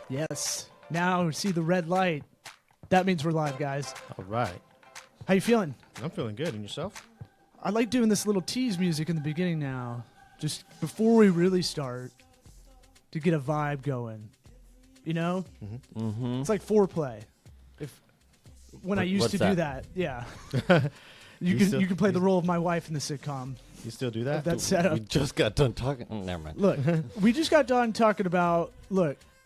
Yes. Now see the red light. That means we're live, guys. All right. How you feeling? I'm feeling good. And yourself? I like doing this little tease music in the beginning now, just before we really start, to get a vibe going. You know? Mm-hmm. It's like foreplay. When I used to do that, yeah. You can play the role of my wife in the sitcom. You still do that? That setup. We just got done talking. Oh, never mind. Look, we just got done talking about,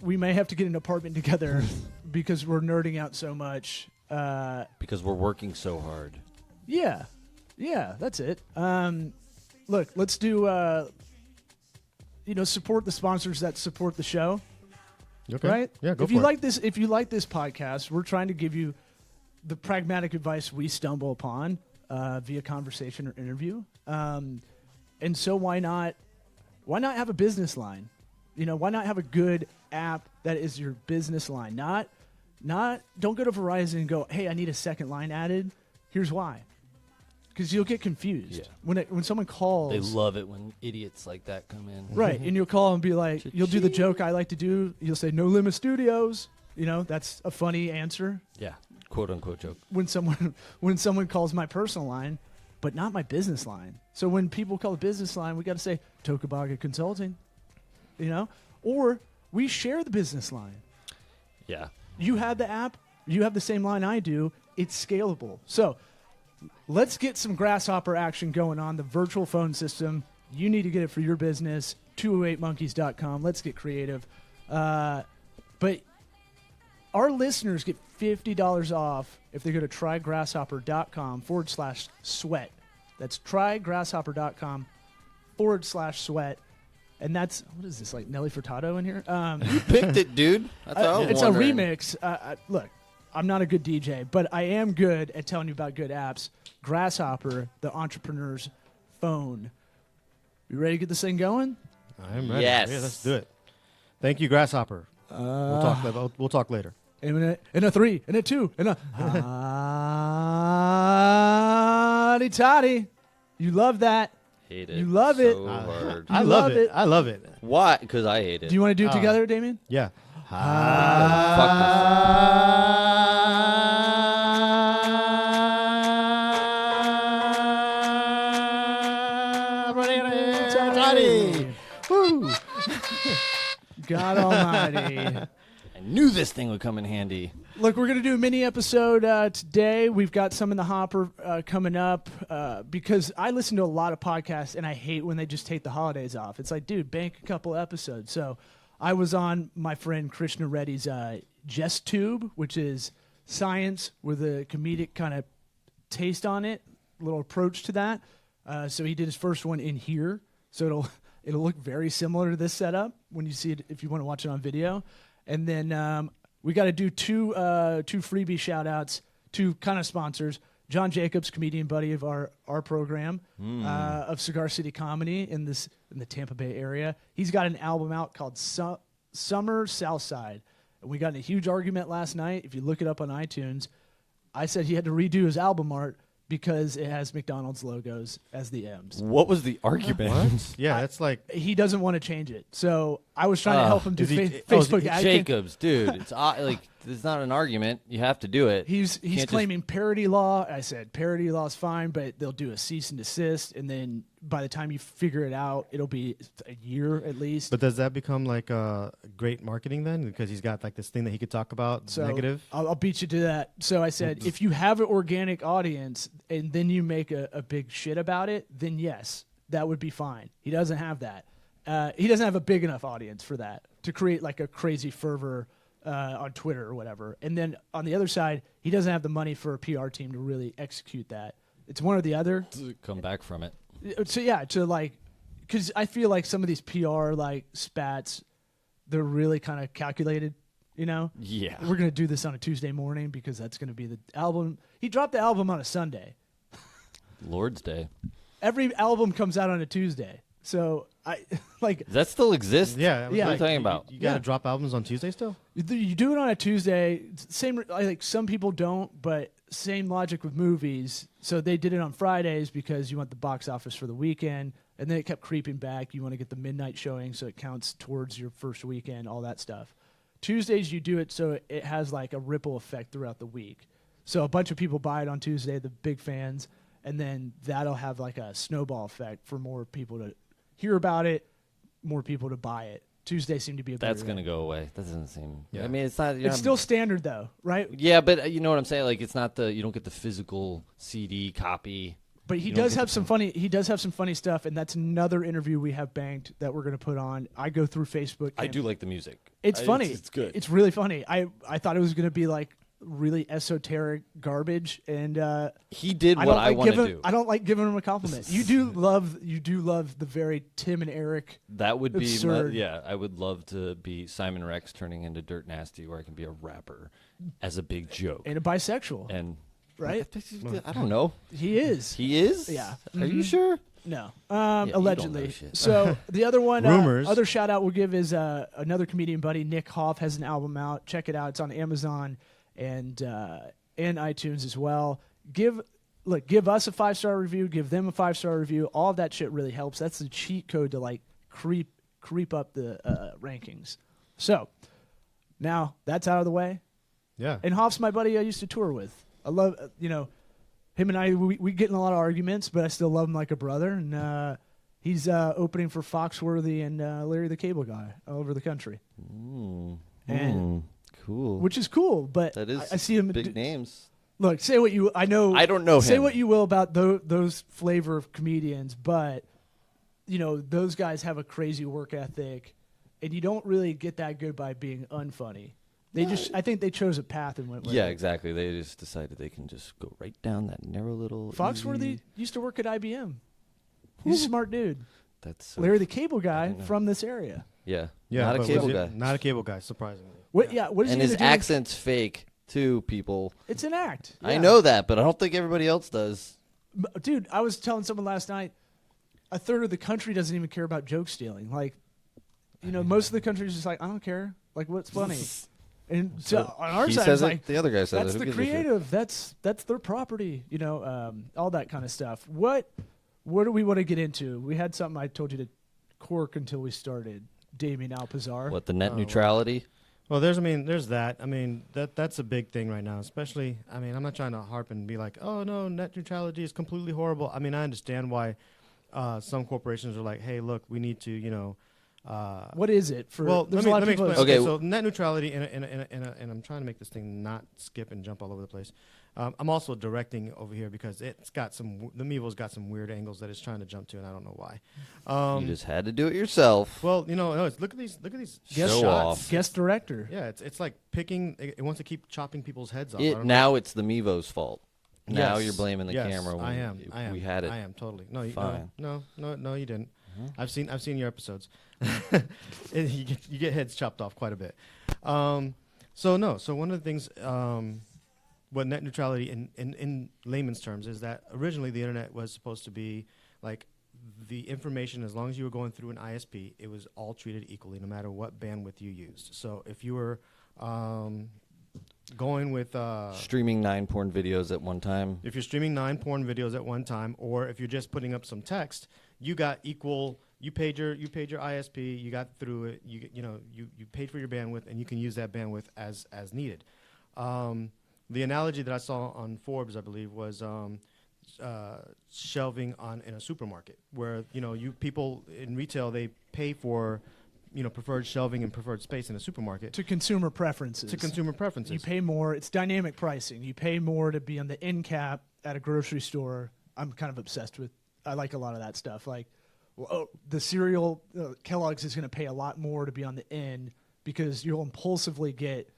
we may have to get an apartment together because we're nerding out so much. Because we're working so hard. Yeah, that's it. Look, let's do, support the sponsors that support the show. Okay. Right? Yeah, go if for you it. like this, if you like this podcast, we're trying to give you the pragmatic advice we stumble upon via conversation or interview. And so why not have a business line? Why not have a good app that is your business line? Not don't go to Verizon and go, hey, I need a second line added. Here's why. Because you'll get confused. Yeah. When someone calls. They love it when idiots like that come in. Right, and you'll call and be like, you'll do the joke I like to do. You'll say, No Limit Studios. That's a funny answer. Yeah, quote-unquote joke. When someone calls my personal line, but not my business line. So when people call a business line, we got to say, Tokubaga Consulting. Or we share the business line. Yeah. You have the app. You have the same line I do. It's scalable. So let's get some Grasshopper action going on the virtual phone system. You need to get it for your business. 208monkeys.com. Let's get creative. But our listeners get $50 off if they go to trygrasshopper.com/sweat. That's trygrasshopper.com/sweat. And that's, what is this, like Nelly Furtado in here? You picked it, dude. That's what I was it's wondering. a remix. Look, I'm not a good DJ, but I am good at telling you about good apps. Grasshopper, the entrepreneur's phone. You ready to get this thing going? I am ready. Yes. Yeah, let's do it. Thank you, Grasshopper. We'll talk later. In a 3, in a 2, in a toddy. You love that. Hate it. You love it. So hard. I love it. I love it. Why? Because I hate it. Do you want to do it together, Damian? Yeah. Woo. God almighty. I knew this thing would come in handy. Look, we're going to do a mini episode today. We've got some in the hopper coming up because I listen to a lot of podcasts, and I hate when they just take the holidays off. It's like, dude, bank a couple episodes. So I was on my friend Krishna Reddy's Jest Tube, which is science with a comedic kind of taste on it, little approach to that. So he did his first one in here. So it'll look very similar to this setup when you see it if you want to watch it on video. And then we got to do two freebie shout-outs, two kind of sponsors. John Jacobs, comedian buddy of our program of Cigar City Comedy in the Tampa Bay area. He's got an album out called Summer Southside. And we got in a huge argument last night. If you look it up on iTunes, I said he had to redo his album art because it has McDonald's logos as the M's. What was the argument? Yeah, that's like... He doesn't want to change it. So I was trying to help him do Facebook ad campaign. Jacobs, dude. It's it's not an argument. You have to do it. He's claiming parody law. I said parody law is fine, but they'll do a cease and desist, and then by the time you figure it out, it'll be a year at least. But does that become like great marketing then? Because he's got like this thing that he could talk about negative? I'll beat you to that. So I said, if you have an organic audience and then you make a big shit about it, then yes, that would be fine. He doesn't have that. He doesn't have a big enough audience for that to create like a crazy fervor on Twitter or whatever. And then on the other side, he doesn't have the money for a PR team to really execute that. It's one or the other. Come back from it. So yeah, because I feel like some of these PR like spats, they're really kind of calculated. Yeah. We're gonna do this on a Tuesday morning because that's gonna be the album. He dropped the album on a Sunday. Lord's Day. Every album comes out on a Tuesday. So I like. Does that still exist? Yeah. Yeah. What are you talking about? You got to drop albums on Tuesday still? You do it on a Tuesday. Same, like some people don't, but same logic with movies. So they did it on Fridays because you want the box office for the weekend, and then it kept creeping back. You want to get the midnight showing, so it counts towards your first weekend, all that stuff. Tuesdays you do it so it has like a ripple effect throughout the week. So a bunch of people buy it on Tuesday, the big fans, and then that'll have like a snowball effect for more people to hear about it, more people to buy it. Tuesday seemed to be a better That's going to go away. That doesn't seem. Yeah. I mean, it's not. It's still standard though, right? Yeah, but you know what I'm saying? Like, it's not you don't get the physical CD copy. But he does have some funny. He does have some funny stuff, and that's another interview we have banked that we're going to put on. I go through Facebook. I do like the music. It's funny. It's good. It's really funny. I thought it was going to be like really esoteric garbage, and he did what I want to do. I don't like giving him a compliment. You do love the very Tim and Eric. That would be absurd. I would love to be Simon Rex turning into Dirt Nasty, where I can be a rapper as a big joke And a bisexual, and right? I don't know. He is. He is. Yeah. Are you sure? No, you don't know allegedly. shit. So the other one, Rumors. other shout out we'll give is another comedian buddy, Nick Hoff, has an album out. Check it out. It's on Amazon and iTunes as well. Give us a 5-star review. Give them a 5-star review. All of that shit really helps. That's the cheat code to like creep up the rankings. So now that's out of the way. Yeah. And Hoff's my buddy I used to tour with. I love him and I, we get in a lot of arguments, but I still love him like a brother. And he's opening for Foxworthy and Larry the Cable Guy all over the country. Cool. Which is cool, but That is I see him. big names. Look, say what you. I know. I don't know Say him. what you will about those flavor of comedians, but those guys have a crazy work ethic, and you don't really get that good by being unfunny. I think they chose a path and went with Yeah, it. exactly. They just decided they can just go right down that narrow little. Foxworthy easy- used to work at IBM. He's a smart dude. That's so Larry the Cable Guy didn't know. from this area. Yeah, Yeah. not a but cable was guy. it- Not a cable guy, surprisingly. What? Yeah. What is And he his gonna do? accent's fake too, people. It's an act. I Yeah. know that, but I don't think everybody else does. Dude, I was telling someone last night, a third of the country doesn't even care about joke stealing. Like, most of the country is just like, I don't care. Like, what's funny? And so on our he side, says it's it. like, The other guy says that's it. Who the gives a shit? creative. That's their property. All that kind of stuff. What do we want to get into? We had something I told you to cork until we started. Damian Alpizar. What, the net neutrality? Well, there's that. I mean, that's a big thing right now, especially, I mean, I'm not trying to harp and be like, oh, no, net neutrality is completely horrible. I mean, I understand why some corporations are like, hey, look, we need to, What is it for? well, there's let a lot me of people. explain. Okay. So net neutrality, and I'm trying to make this thing not skip and jump all over the place. I'm also directing over here because it's got the Mevo's got some weird angles that it's trying to jump to, and I don't know why. You just had to do it yourself. Well, no, look at these Guest Show shots. off. Guest director. Yeah, it's like picking. It wants to keep chopping people's heads off. I It, don't know. now it's the Mevo's fault. Now Yes. you're blaming the Yes, camera. When I am. We had it. I am totally. No, Fine. no, you didn't. I've seen your episodes. you get heads chopped off quite a bit. So one of the things, what net neutrality in layman's terms is that originally the internet was supposed to be like the information, as long as you were going through an ISP, it was all treated equally, no matter what bandwidth you used. So if you were going with Streaming 9 porn videos at one time. if you're streaming 9 porn videos at one time, or if you're just putting up some text, you got equal. You paid your ISP. You got through it. You paid for your bandwidth, and you can use that bandwidth as needed. The analogy that I saw on Forbes, I believe, was shelving in a supermarket, where you people in retail, they pay for preferred shelving and preferred space in a supermarket To consumer preferences. to consumer preferences. You pay more. It's dynamic pricing. You pay more to be on the end cap at a grocery store. I'm kind of obsessed with. I like a lot of that stuff. Like, the cereal, Kellogg's is going to pay a lot more to be on the end because you'll impulsively get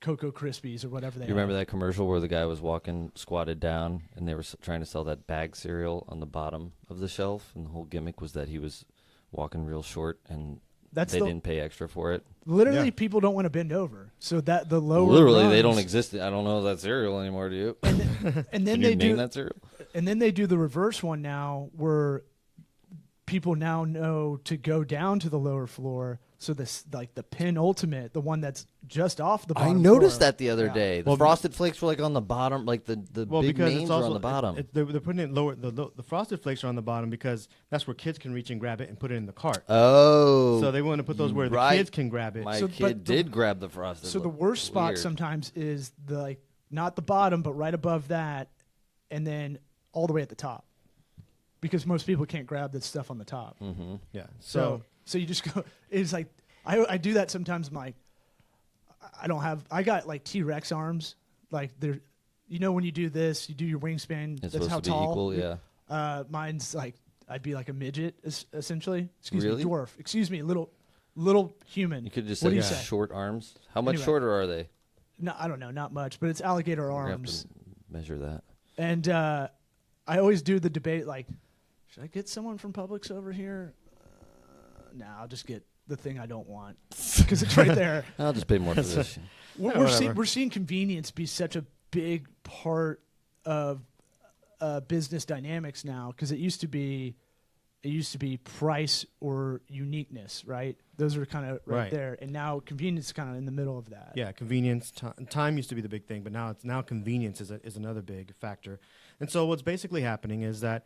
Cocoa Krispies or whatever they You remember that commercial where the guy was walking squatted down and they were trying to sell that bag cereal on the bottom of the shelf, and the whole gimmick was that he was walking real short and they didn't pay extra for it. Literally, Yeah. people don't want to bend over, so that the lower Literally, they rungs- don't exist. I don't know that cereal anymore. Do you? And Can then you they name do that cereal? And then they do the reverse one now, where people now know to go down to the lower floor So this like the penultimate, the one that's just off the bottom. I noticed floor. that the other day. The Frosted Flakes were like on the bottom, like the big names are on the bottom. They're putting it lower. The Frosted Flakes are on the bottom because that's where kids can reach and grab it and put it in the cart. Oh. So they want to put those where the kids can grab it. My kid did grab the Frosted. So the worst spot sometimes is the like not the bottom, but right above that, and then all the way at the top. Because most people can't grab that stuff on the top. Mm-hmm. Yeah. So you just go. It's like I do that sometimes. I'm like, I got like T-Rex arms. Like they're, when you do this, you do your wingspan. It's that's how supposed to be tall. Equal, yeah. Mine's like I'd be like a midget essentially. Really? Me, dwarf. Excuse me, little human. You could just what say do you say? Short arms. How much shorter are they? No, I don't know, not much, but it's alligator arms. Have to measure that. And I always do the debate like, should I get someone from Publix over here? I'll just get the thing I don't want because it's right there. I'll just pay more for this. We're seeing convenience be such a big part of business dynamics now because it used to be price or uniqueness, right? Those are kind of right there, and now convenience is kind of in the middle of that. Yeah, convenience. Time used to be the big thing, but now convenience is another big factor. And so what's basically happening is that.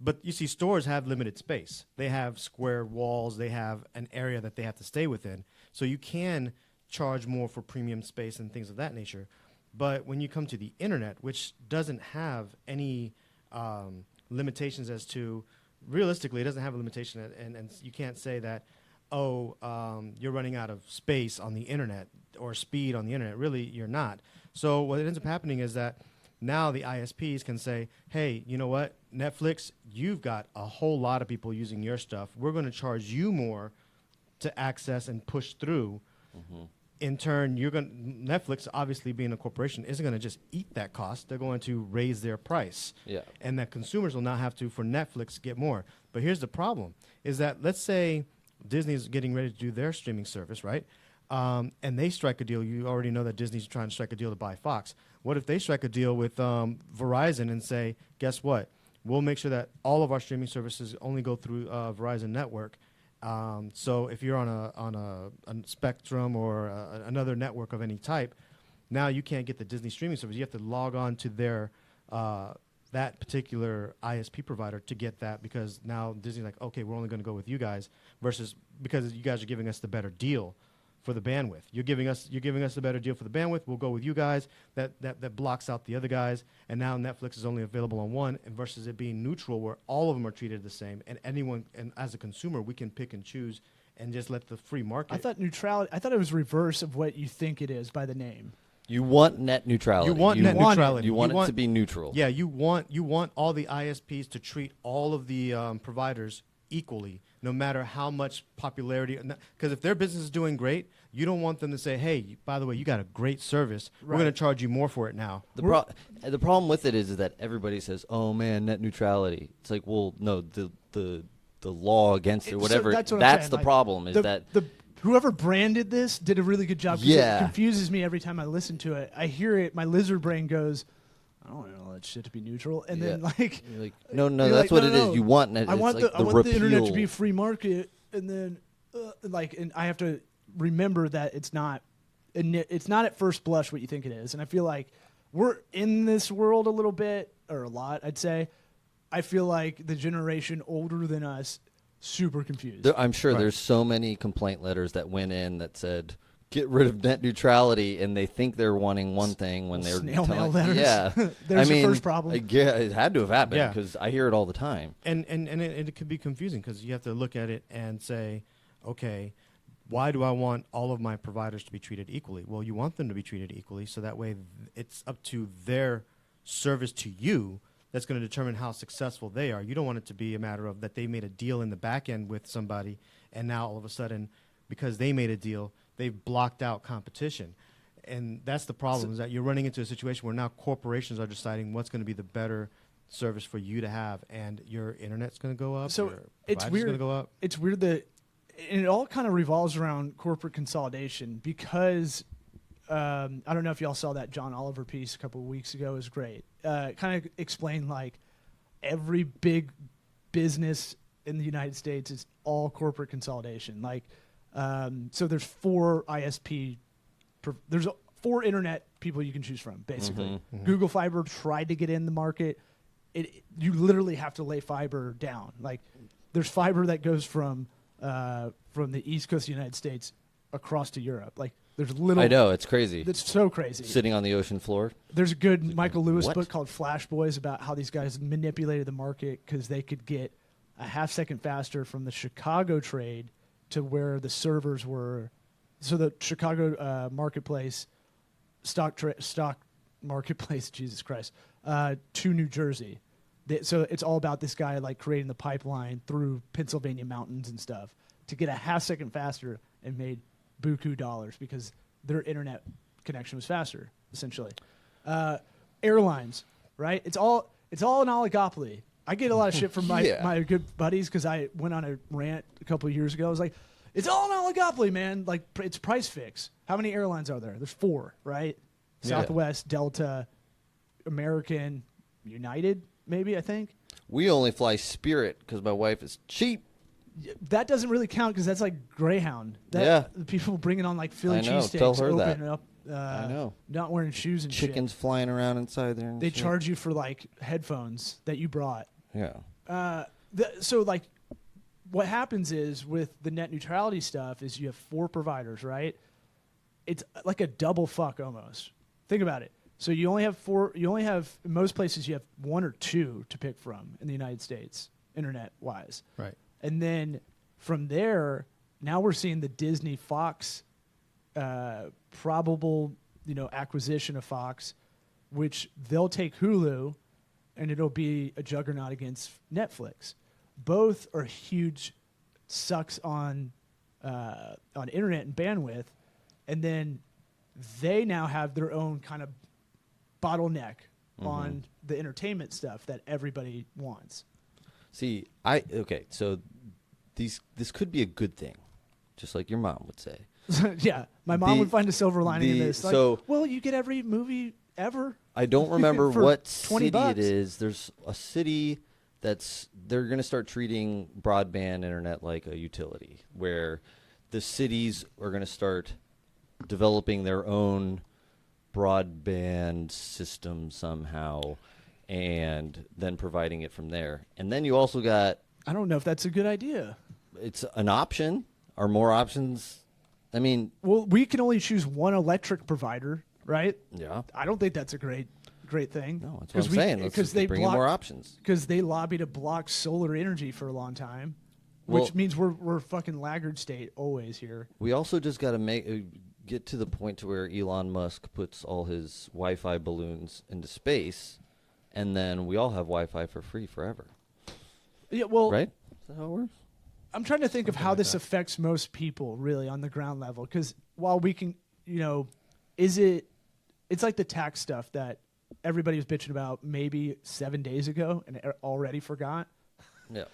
But you see, stores have limited space. They have square walls. They have an area that they have to stay within. So you can charge more for premium space and things of that nature. But when you come to the internet, which doesn't have any limitations as to, realistically, it doesn't have a limitation. And you can't say that, you're running out of space on the internet or speed on the internet. Really, you're not. So what ends up happening is that now the ISPs can say, hey, you know what, Netflix, you've got a whole lot of people using your stuff. We're going to charge you more to access and push through. Mm-hmm. In turn, Netflix, obviously being a corporation, isn't going to just eat that cost. They're going to raise their price. Yeah. And that consumers will now have to, for Netflix, get more. But here's the problem, is that let's say Disney's getting ready to do their streaming service, right? And they strike a deal. You already know that Disney's trying to strike a deal to buy Fox. What if they strike a deal with Verizon and say, guess what? We'll make sure that all of our streaming services only go through Verizon network. So if you're on a Spectrum or another network of any type, now you can't get the Disney streaming service. You have to log on to their that particular ISP provider to get that because now Disney's like, okay, we're only going to go with you guys versus because you guys are giving us the better deal for the bandwidth. You're giving us a better deal for the bandwidth. We'll go with you guys. That blocks out the other guys. And now Netflix is only available on one, and versus it being neutral, where all of them are treated the same. And as a consumer, we can pick and choose and just let the free market. I thought it was reverse of what you think it is by the name. You want net neutrality. You want net neutrality. You want it to be neutral. Yeah, you want all the ISPs to treat all of the providers equally, no matter how much popularity. Because if their business is doing great, you don't want them to say, hey, by the way, you got a great service. Right. We're going to charge you more for it now. The problem with it is that everybody says, oh, man, net neutrality. It's like, well, no, the law against it or whatever. So that's the problem is that whoever branded this did a really good job. Yeah. It confuses me every time I listen to it. I hear it. My lizard brain goes, I don't want all that shit to be neutral. And then you're like, no, that's what it is. You want I want the internet to be free market. And then and I have to remember that it's not at first blush what you think it is. And I feel like we're in this world a little bit or a lot, I'd say. I feel like the generation older than us super confused. I'm sure there's so many complaint letters that went in that said get rid of net neutrality, and they think they're wanting one thing when they're snail mail letters. Yeah, there's the first problem. It had to have happened because I hear it all the time. And it could be confusing because you have to look at it and say, okay, why do I want all of my providers to be treated equally? Well, you want them to be treated equally, so that way it's up to their service to you that's going to determine how successful they are. You don't want it to be a matter of that they made a deal in the back end with somebody, and now all of a sudden, because they made a deal, they've blocked out competition. And that's the problem, is that you're running into a situation where now corporations are deciding what's going to be the better service for you to have, and your internet's going to go up, so your it's weird. Going to go up. It's weird that and it all kind of revolves around corporate consolidation because I don't know if y'all saw that John Oliver piece a couple of weeks ago. It was great. Kind of explained like every big business in the United States is all corporate consolidation. Like So there's 4 ISP. There's 4 internet people you can choose from, basically. Google Fiber tried to get in the market. You literally have to lay fiber down. Like, there's fiber that goes from the East Coast of the United States across to Europe. Like, there's little. I know, it's crazy. It's so crazy. Sitting on the ocean floor. There's a good Michael Lewis book called Flash Boys about how these guys manipulated the market because they could get a half second faster from the Chicago trade to where the servers were. So the Chicago marketplace, stock marketplace, Jesus Christ, to New Jersey. So it's all about this guy like creating the pipeline through Pennsylvania mountains and stuff to get a half second faster, and made buku dollars because their internet connection was faster, essentially. Airlines, right? It's all an oligopoly. I get a lot of shit from my good buddies because I went on a rant a couple of years ago. I was like, it's all an oligopoly, man. Like, it's price fix. How many airlines are there? There's 4, right? Southwest, Delta, American, United, maybe, I think. We only fly Spirit because my wife is cheap. That doesn't really count because that's like Greyhound. People bringing on like Philly cheesesteaks. Tell her open that. Up, I know. Not wearing shoes and chickens flying around inside there. They charge you for like headphones that you brought. Yeah. So like, what happens is with the net neutrality stuff is you have 4 providers, right? It's like a double fuck almost. Think about it. So you only have 4. You only have, in most places you have 1 or 2 to pick from in the United States, internet wise. Right. And then from there, now we're seeing the Disney Fox probable, acquisition of Fox, which they'll take Hulu, and it'll be a juggernaut against Netflix. Both are huge sucks on internet and bandwidth, and then they now have their own kind of bottleneck on the entertainment stuff that everybody wants. See, so this could be a good thing, just like your mom would say. Yeah, my mom would find a silver lining in this. Like, well, you get every movie ever. I don't remember what city $20. it is. There's a city they're going to start treating broadband internet like a utility, where the cities are going to start developing their own broadband system somehow, and then providing it from there. And then you also got... I don't know if that's a good idea. It's an option. Are more options... I mean... Well, we can only choose one electric provider, right? Yeah. I don't think that's a great thing. No, that's what I'm saying. Let's bring in more options. Because they lobby to block solar energy for a long time, which means we're fucking laggard state always here. We also just got to get to the point to where Elon Musk puts all his Wi-Fi balloons into space, and then we all have Wi-Fi for free forever. Yeah, well... Right? Is that how it works? I'm trying to think of how this affects most people, really, on the ground level. Because while we can, it's like the tax stuff that everybody was bitching about maybe 7 days ago and already forgot. Yeah.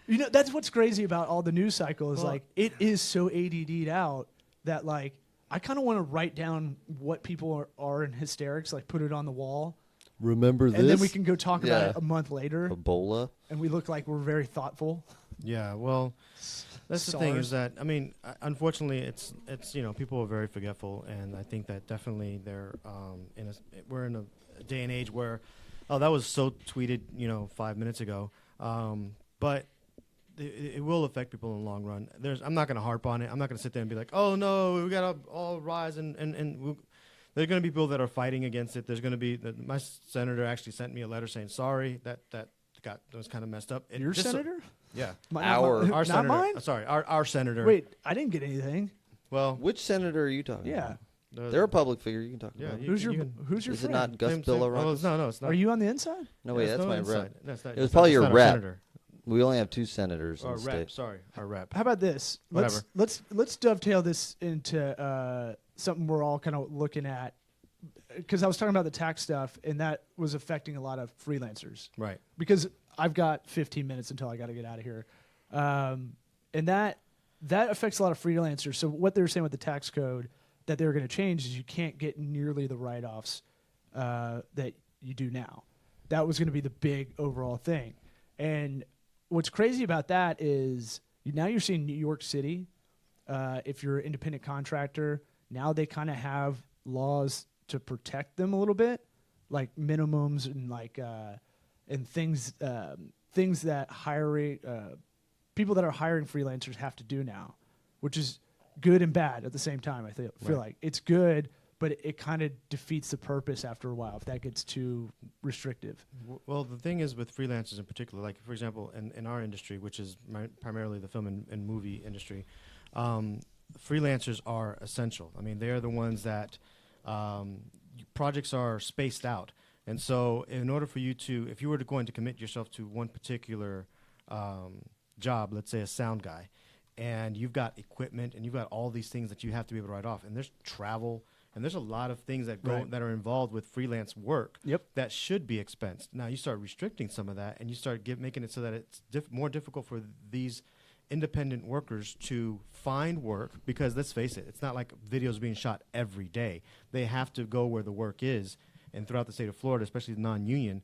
That's what's crazy about all the news cycle is it is so ADD'd out that like I kind of want to write down what people are in hysterics, like put it on the wall. Remember this? And then we can go talk about it a month later. Ebola. And we look like we're very thoughtful. Yeah, well, that's the thing is that, I mean, unfortunately, it's people are very forgetful, and I think that definitely we're in a day and age where, that was so tweeted, 5 minutes ago, but it will affect people in the long run. I'm not going to harp on it. I'm not going to sit there and be like, oh no, we got to all rise and there are going to be people that are fighting against it. There's going to be my senator actually sent me a letter saying sorry that was kind of messed up. Your senator? Yeah, our senator. Not mine? Sorry, our senator. Wait, I didn't get anything. Well, which senator are you talking about? Yeah, they're a public figure. You can talk about. Who's your Is friend? it not Gus Billaronis? No, it's not. Are you on the inside? No, wait, that's my rep. It was probably your rep. We only have 2 senators in the state. Sorry, our rep. How about this? Whatever. Let's dovetail this into something we're all kind of looking at, because I was talking about the tax stuff, and that was affecting a lot of freelancers. Right. Because I've got 15 minutes until I got to get out of here, and that affects a lot of freelancers. So what they were saying with the tax code that they were going to change is you can't get nearly the write-offs that you do now. That was going to be the big overall thing. And what's crazy about that is now you're seeing New York City if you're an independent contractor, now they kind of have laws to protect them a little bit, like minimums and like and things that people that are hiring freelancers have to do now, which is good and bad at the same time. I feel like it's good, but it kind of defeats the purpose after a while if that gets too restrictive. Well, the thing is with freelancers in particular, like for example, in our industry, which is primarily the film and movie industry, freelancers are essential. I mean, they are the ones that projects are spaced out. And so in order for you to, if you were going to commit yourself to one particular job, let's say a sound guy, and you've got equipment and you've got all these things that you have to be able to write off, and there's travel, and there's a lot of things that go that are involved with freelance work that should be expensed. Now you start restricting some of that, and you start making it so that it's more difficult for these independent workers to find work, because let's face it, it's not like videos being shot every day. They have to go where the work is, and throughout the state of Florida, especially the non-union.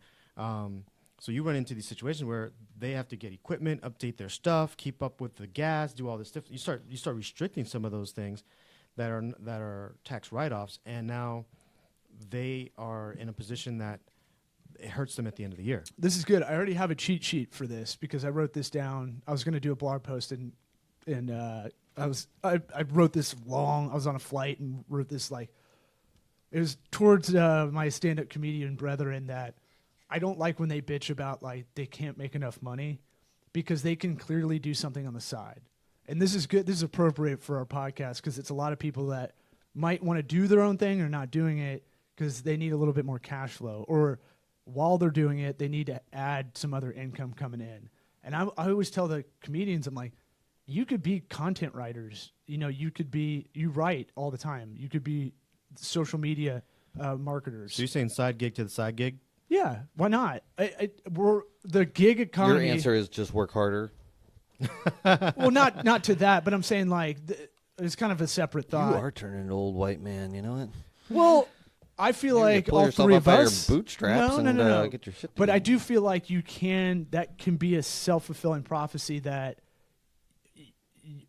So you run into these situations where they have to get equipment, update their stuff, keep up with the gas, do all this stuff. You start restricting some of those things that are tax write-offs, and now they are in a position that it hurts them at the end of the year. This is good. I already have a cheat sheet for this because I wrote this down. I was going to do a blog post, and I wrote this long. I was on a flight and wrote this like it was towards my stand-up comedian brethren that I don't like when they bitch about like they can't make enough money because they can clearly do something on the side. And this is good. This is appropriate for our podcast because it's a lot of people that might want to do their own thing or not doing it because they need a little bit more cash flow, or while they're doing it, they need to add some other income coming in. And I always tell the comedians, I'm like, you could be content writers. You know, you write all the time. You could be social media marketers. So you're saying side gig to the side gig? Yeah, why not? We're the gig economy. Your answer is just work harder. Well, not to that, but I'm saying like it's kind of a separate thought. You are turning an old white man, you know it. Well, I feel like all three of us. Your bootstraps no. Get your shit together. But I do feel like that can be a self-fulfilling prophecy that,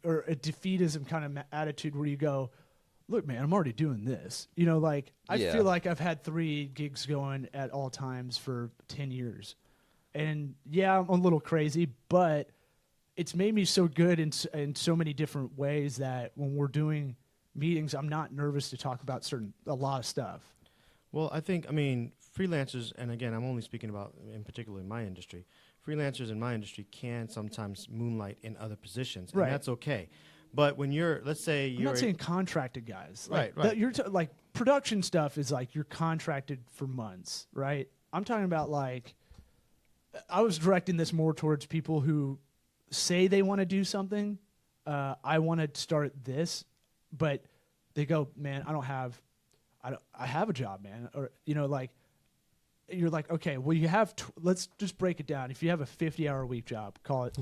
or a defeatism kind of attitude where you go, look, man, I'm already doing this. You know, like I feel like I've had 3 gigs going at all times for 10 years. And yeah, I'm a little crazy, but it's made me so good in so many different ways that when we're doing meetings, I'm not nervous to talk about a lot of stuff. Well, I mean, freelancers, and again, I'm only speaking about in particular in my industry, freelancers in my industry can sometimes moonlight in other positions, and that's okay. But when let's say I'm not saying contracted guys. Right. Like production stuff is like you're contracted for months, right? I'm talking about like, I was directing this more towards people who say they want to do something. I want to start this, but they go, man, I have a job, man. Or, you know, like, you're like, okay, well, you have, let's just break it down. If you have a 50-hour week job, call it.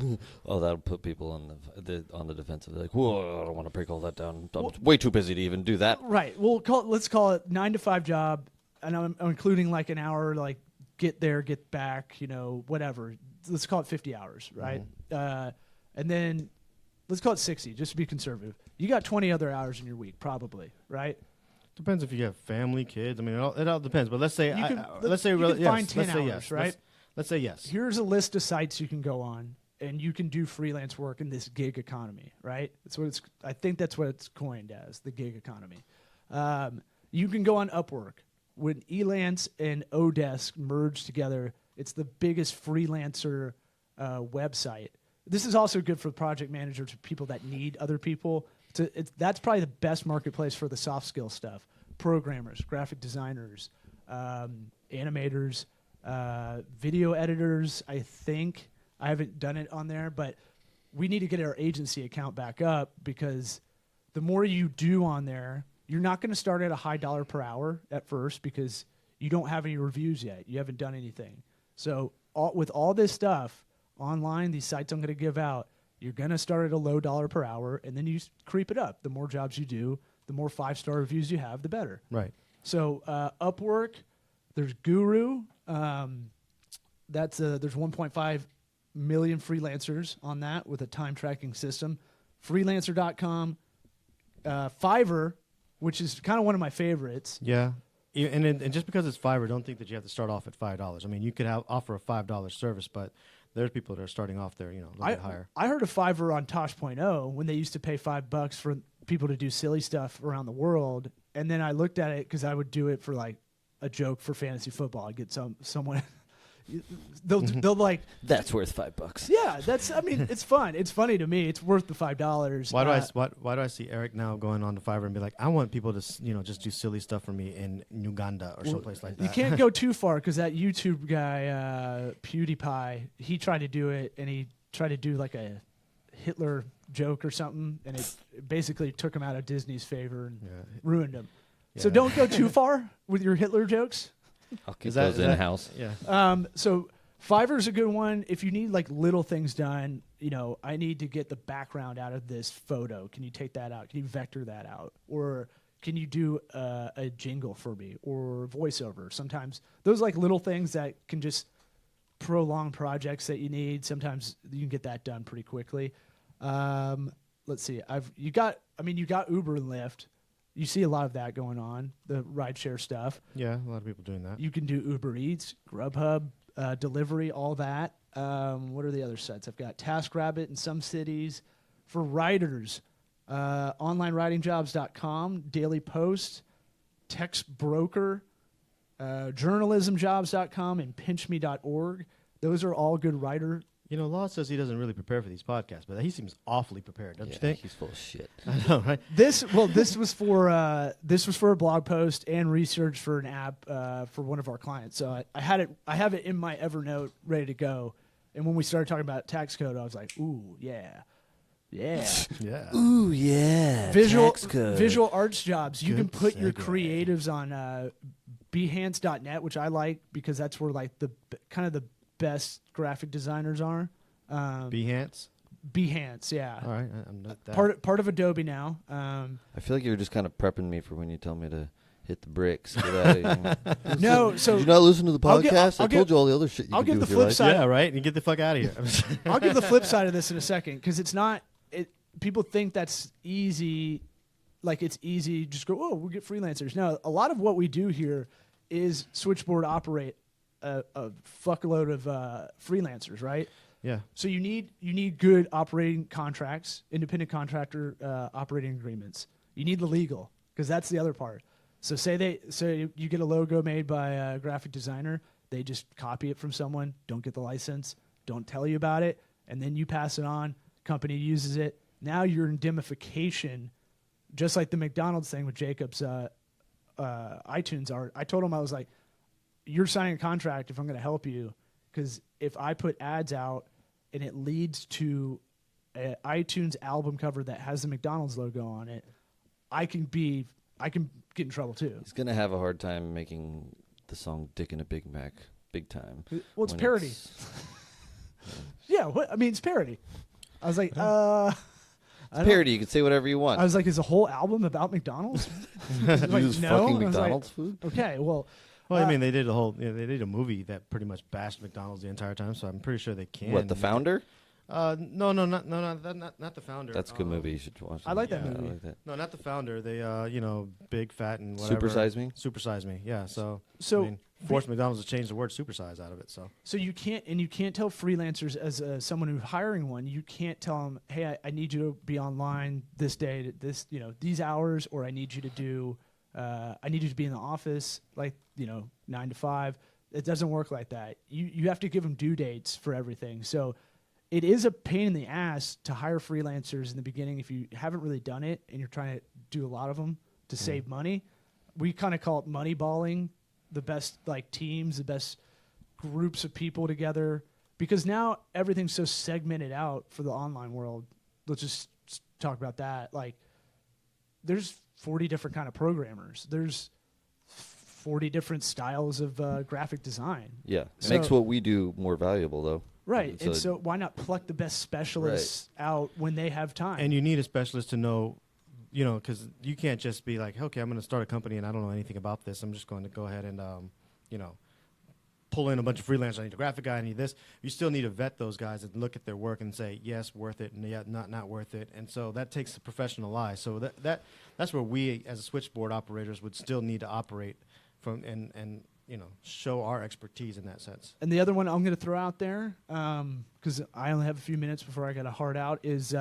Oh, that'll put people on the defensive. They're like, whoa, I don't want to break all that down. I'm way too busy to even do that. Right. Well, let's call it 9 to 5 job, and I'm including like an hour, like get there, get back, you know, whatever. Let's call it 50 hours, right? Mm-hmm. And then let's call it 60, just to be conservative. You got 20 other hours in your week, probably, right? Depends if you have family, kids. I mean, it all depends. But let's say, let's find 10 hours, yes, right? Let's say yes. Here's a list of sites you can go on, and you can do freelance work in this gig economy, right? I think that's what it's coined as, the gig economy. You can go on Upwork. When Elance and Odesk merge together, it's the biggest freelancer website. This is also good for project managers, for people that need other people. That's probably the best marketplace for the soft skill stuff. Programmers, graphic designers, animators, video editors, I think. I haven't done it on there, but we need to get our agency account back up because the more you do on there, you're not going to start at a high dollar per hour at first because you don't have any reviews yet. You haven't done anything. So with all this stuff online, these sites I'm going to give out, you're going to start at a low dollar per hour, and then you creep it up. The more jobs you do, the more 5-star reviews you have, the better. Right. So Upwork, there's Guru. There's 1.5 million freelancers on that with a time tracking system. Freelancer.com, Fiverr, which is kind of one of my favorites. Yeah. And just because it's Fiverr, don't think that you have to start off at $5. I mean, you could offer a $5 service, but there's people that are starting off there, a little bit higher. I heard of Fiverr on Tosh.0 when they used to pay $5 for people to do silly stuff around the world, and then I looked at it because I would do it for like a joke for fantasy football. I'd get someone. They'll like that's worth $5. Yeah, it's fun. It's funny to me. It's worth the $5. Why do I see Eric now going on to Fiverr and be like, I want people to just do silly stuff for me in Uganda or someplace like that. You can't go too far because that YouTube guy PewDiePie, he tried to do it and he tried to do like a Hitler joke or something, and it basically took him out of Disney's favor and ruined him. Yeah. So don't go too far with your Hitler jokes. I'll keep those in-house. Yeah. So Fiverr's a good one. If you need like little things done, I need to get the background out of this photo. Can you take that out? Can you vector that out? Or can you do a jingle for me or voiceover? Sometimes those like little things that can just prolong projects that you need. Sometimes you can get that done pretty quickly. Let's see. You got Uber and Lyft. You see a lot of that going on, the rideshare stuff. Yeah, a lot of people doing that. You can do Uber Eats, Grubhub, delivery, all that. What are the other sites? I've got TaskRabbit in some cities. For writers, onlinewritingjobs.com, Daily Post, Text Broker, journalismjobs.com, and pinchme.org. Those are all good writer. Law says he doesn't really prepare for these podcasts, but he seems awfully prepared, don't you think? He's full of shit. I know, right? This was for a blog post and research for an app for one of our clients. So I have it in my Evernote ready to go. And when we started talking about tax code, I was like, ooh, yeah. Yeah. Ooh, yeah. Visual arts jobs. You can put your segue. creatives on Behance.net, which I like because that's where like the kind of the best graphic designers are. Behance, yeah. All right, I'm not that. Part of Adobe now. I feel like you were just kind of prepping me for when you tell me to hit the bricks. Get out of here. No, so did you not listen to the podcast? I told you all the other shit you I'll can give do the with your flip life. side. Yeah, right. And get the fuck out of here. I'll give the flip side of this in a second because it's not. People think that's easy. Like it's easy. Just go. Oh, we'll get freelancers. No, a lot of what we do here is switchboard operate a fuckload of freelancers, right? Yeah. So you need good operating contracts, independent contractor operating agreements. You need the legal because that's the other part. So say you get a logo made by a graphic designer, they just copy it from someone, don't get the license, don't tell you about it, and then you pass it on. Company uses it. Now you're in indemnification, just like the McDonald's thing with Jacob's iTunes art. I told him, I was like, you're signing a contract if I'm going to help you, because if I put ads out and it leads to an iTunes album cover that has the McDonald's logo on it, I can get in trouble too. He's going to have a hard time making the song Dick and a Big Mac big time. Well, it's parody. Yeah, it's parody. I was like, it's parody. You can say whatever you want. I was like, is the whole album about McDonald's? Like, use fucking McDonald's food? Okay, well... Well, I mean, they did they did a movie that pretty much bashed McDonald's the entire time, so I'm pretty sure they can. What, The Founder? No, not The Founder. That's a good movie. You should watch it. I like that movie. I like that. No, not The Founder. They, big, fat, and whatever. Supersize Me? Supersize Me, yeah. So I mean, forced McDonald's to change the word supersize out of it. So you can't tell freelancers as someone who's hiring one, you can't tell them, hey, I need you to be online this day, these hours, or I need you to do, I need you to be in the office 9 to 5. It doesn't work like that. You have to give them due dates for everything. So it is a pain in the ass to hire freelancers in the beginning if you haven't really done it and you're trying to do a lot of them to save money. We kind of call it money balling, the best teams, the best groups of people together, because now everything's so segmented out for the online world. Let's just talk about that. There's 40 different kind of programmers. There's 40 different styles of graphic design. Yeah. It makes what we do more valuable, though. Right. And so why not pluck the best specialists out when they have time? And you need a specialist to know, because you can't just be like, okay, I'm going to start a company and I don't know anything about this. I'm just going to go ahead and, pull in a bunch of freelancers. I need a graphic guy. I need this. You still need to vet those guys and look at their work and say, yes, worth it, and yeah, not worth it. And so that takes a professional eye. So that's where we, as switchboard operators, would still need to operate from and show our expertise in that sense. And the other one I'm going to throw out there, because I only have a few minutes before I got a hard out, is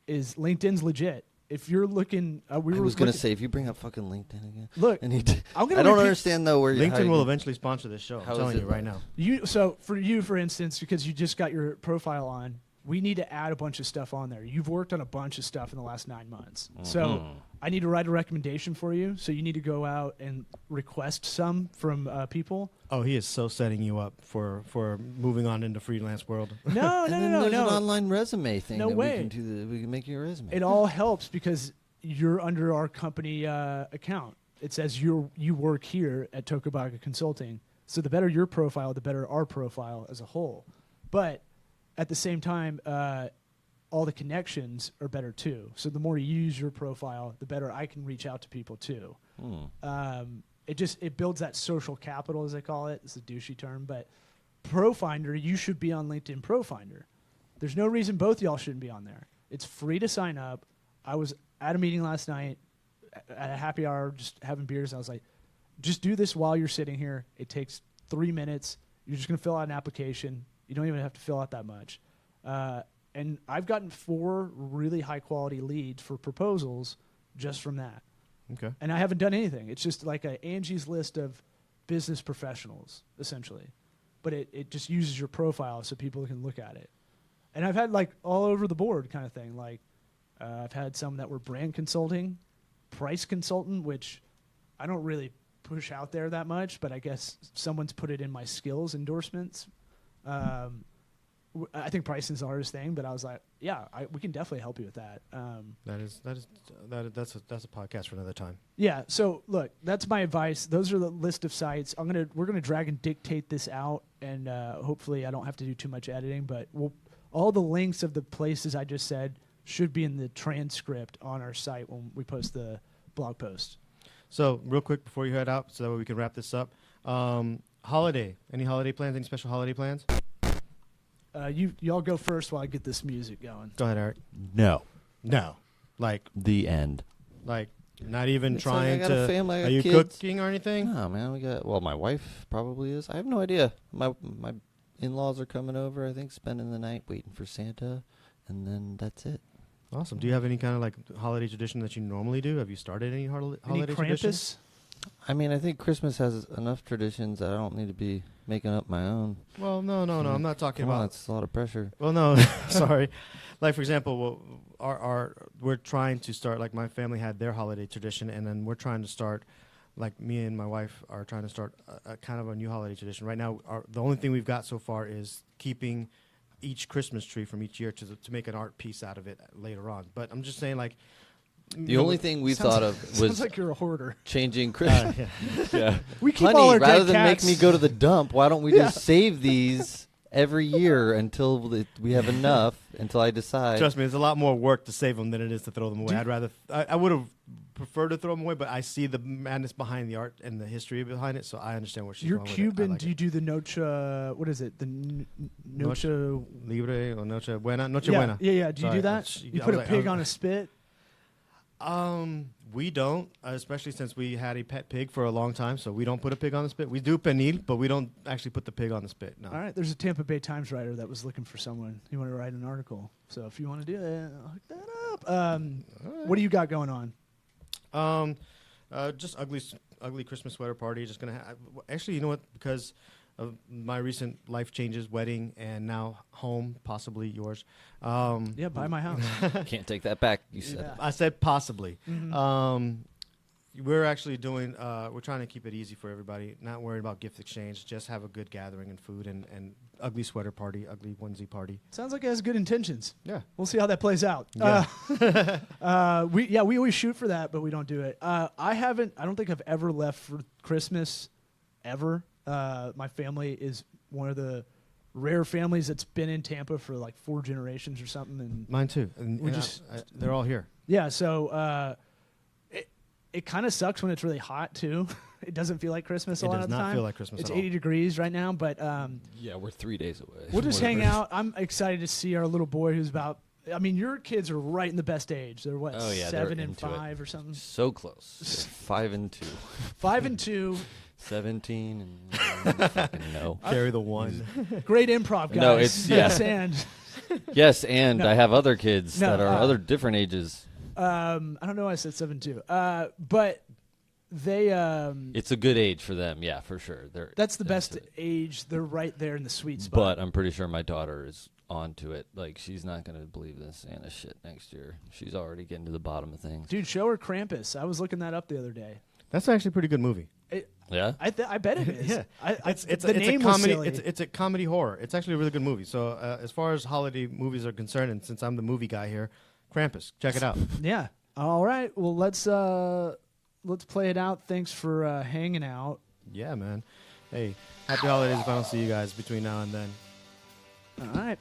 LinkedIn's legit. If you're looking, I was going to say, if you bring up fucking LinkedIn again. Look, I don't understand, though, where LinkedIn will eventually sponsor this show. How I'm telling you right now. So for you, for instance, because you just got your profile on, we need to add a bunch of stuff on there. You've worked on a bunch of stuff in the last 9 months. Mm-hmm. So I need to write a recommendation for you. So you need to go out and request some from people. Oh, he is so setting you up for moving on into freelance world. No. There's an online resume thing. No way. We can make you a resume. It all helps because you're under our company account. It says you work here at Tokubaga Consulting. So the better your profile, the better our profile as a whole. But at the same time, all the connections are better too. So the more you use your profile, the better I can reach out to people too. It builds that social capital, as they call it. It's a douchey term, but ProFinder, you should be on LinkedIn ProFinder. There's no reason both y'all shouldn't be on there. It's free to sign up. I was at a meeting last night at a happy hour, just having beers. I was like, just do this while you're sitting here. It takes 3 minutes. You're just going to fill out an application. You don't even have to fill out that much. And I've gotten 4 really high-quality leads for proposals just from that. Okay. And I haven't done anything. It's just like Angie's list of business professionals, essentially. But it just uses your profile so people can look at it. And I've had like all over the board kind of thing. Like I've had some that were brand consulting, price consultant, which I don't really push out there that much, but I guess someone's put it in my skills endorsements. I think pricing's the hardest thing, but I was like, yeah, we can definitely help you with that. That's a podcast for another time. Yeah. So look, that's my advice. Those are the list of sites. We're gonna drag and dictate this out, and hopefully I don't have to do too much editing. But all the links of the places I just said should be in the transcript on our site when we post the blog post. So real quick before you head out, so that way we can wrap this up. Holiday. Any holiday plans? Any special holiday plans? Y'all go first while I get this music going. Go ahead, Eric. No. Like the end. Like not even it's trying like I got to. A family, are you kids. cooking or anything? No, man. My wife probably is. I have no idea. My in-laws are coming over. I think spending the night waiting for Santa, and then that's it. Awesome. Do you have any kind of like holiday tradition that you normally do? Have you started any holiday traditions? Any Krampus? I mean, I think Christmas has enough traditions that I don't need to be making up my own. Well, no. I'm not talking about. It's a lot of pressure. Well, no, sorry. Like for example, we're trying to start. Like my family had their holiday tradition, and then we're trying to start. Like me and my wife are trying to start a kind of a new holiday tradition. Right now, the only thing we've got so far is keeping each Christmas tree from each year to make an art piece out of it later on. But I'm just saying, like. The only thing we thought of was sounds like you're a hoarder. Changing Christmas. Yeah. We keep Honey, all our rather dead than cats. make me go to the dump, why don't we just save these every year until we have enough, until I decide. Trust me, it's a lot more work to save them than it is to throw them away. I'd rather. I would have preferred to throw them away, but I see the madness behind the art and the history behind it, so I understand where she's You're going with Cuban. Like do you do the noche? What is it? The noche libre or noche buena? Noche yeah, buena. Yeah. Do you Sorry, do that? You put a pig on a spit. We don't, especially since we had a pet pig for a long time, so we don't put a pig on the spit. We do pernil, but we don't actually put the pig on the spit. No. All right. There's a Tampa Bay Times writer that was looking for someone. He wanted to write an article. So if you want to do that, I'll hook that up. Right. What do you got going on? Just ugly Christmas sweater party. Just gonna actually, you know what? Because of my recent life changes, wedding, and now home, possibly yours. Yeah, buy my house. Can't take that back. You said. Yeah. I said possibly. Mm-hmm. We're actually doing. We're trying to keep it easy for everybody. Not worried about gift exchange. Just have a good gathering and food and ugly sweater party, ugly onesie party. Sounds like it has good intentions. Yeah, we'll see how that plays out. Yeah. We always shoot for that, but we don't do it. I don't think I've ever left for Christmas, ever. My family is one of the rare families that's been in Tampa for like 4 generations or something, and mine too. And they're all here. Yeah, so it kind of sucks when it's really hot too, It doesn't feel like Christmas a It lot does of the not time. feel like Christmas It's at all. 80 degrees right now, but Yeah, we're 3 days away. we'll just hang out. I'm excited to see our little boy who's about. I mean, your kids are right in the best age. They're what, Oh, yeah, 7 they're and into it. 5 or something. So close. They're 5 and 2. 5 and 2. 17 and fucking no. Carry the one. Great improv, guys. No, it's- yeah. yes, and Yes, and No. I have other kids No, that are other different ages. I don't know why I said 7 too. But they It's a good age for them, yeah, for sure. that's the they're best into it. age. They're right there in the sweet spot. But I'm pretty sure my daughter is onto it. Like, she's not going to believe this Santa shit next year. She's already getting to the bottom of things. Dude, show her Krampus. I was looking that up the other day. That's actually a pretty good movie. Yeah? I bet it is. Yeah. It's a name was comedy. silly. It's a comedy horror. It's actually a really good movie. So as far as holiday movies are concerned, and since I'm the movie guy here, Krampus, check it out. Yeah. All right. Well, let's play it out. Thanks for hanging out. Yeah, man. Hey, happy holidays if I don't see you guys between now and then. All right.